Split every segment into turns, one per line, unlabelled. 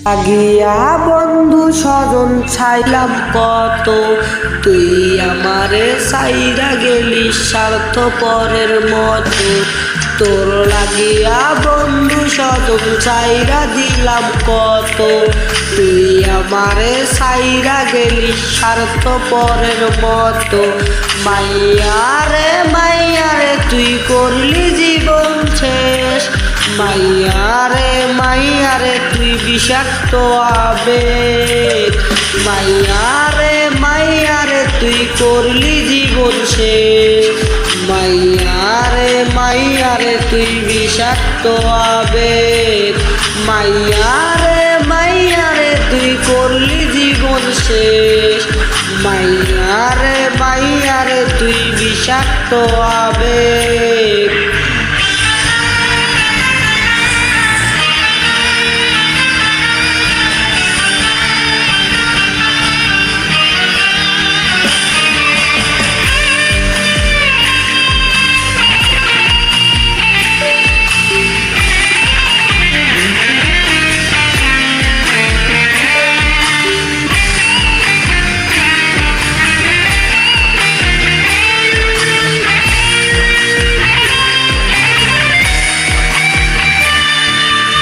লাগিয়া বন্ধু স্বজন ছাইলাম কত, তুই আমারে সাইরা গেলি স্বার্থপরের মতো। তোর লাগিয়া বন্ধু স্বজন ছাইরা দিলাম কত, তুই আমারে সাইরা গেলি স্বার্থপরের মতো। মাইয়ারে তুই করলি জীবন শেষ, মাইয়ারে তুই বিষাক্ত আবেগ। মাইয়ারে তুই করলি জীবন শেষ, মাইয়ারে তুই বিষাক্ত আবেগ। মাইয়ারে তুই করলি জীবন শেষ, মাইয়ারে তুই বিষাক্ত আবেগ।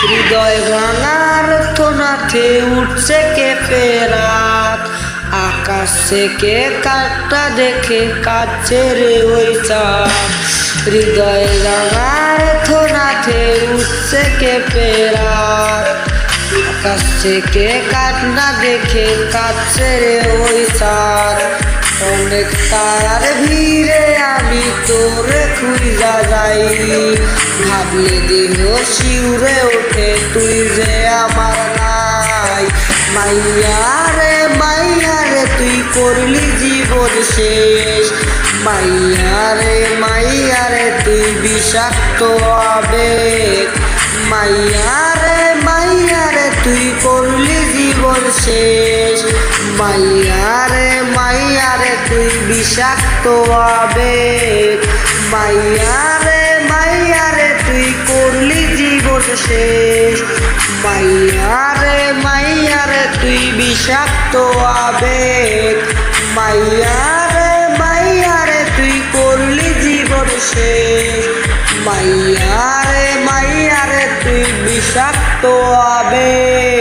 হৃদয় ভাঙার থনাথে উঠছে কেঁপে রাত, আকাশ থেকে কাঠটা দেখে কাঁদছে রে ওই চাঁদ। হৃদয় ভাঙার থনাথে উঠছে কেঁপে রাত, আকাশ থেকে কাঠটা দেখে কাঁদছে রে ওই চাঁদ। অনেক তারার ভিড়ে আমি তোরে খুঁজা যাই, ভাবলে দেহ শিউরে ওঠে তুই যে আমার নাই। মাইয়ারে তুই করলি জীবন শেষ, মাইয়ারে তুই বিষাক্ত আবেগ। মাইয়ারে তুই করলি জীবন শেষ, মাইয়ারে তুই বিষাক্ত আবেগ। মাইয়ারে তুই করলি জীবন শেষ, মাইয়ারে তুই বিষাক্ত আবেগ। মাইয়ারে তুই করলি জীবন শেষ, মাইয়ারে তুই বিষাক্ত আবেগ।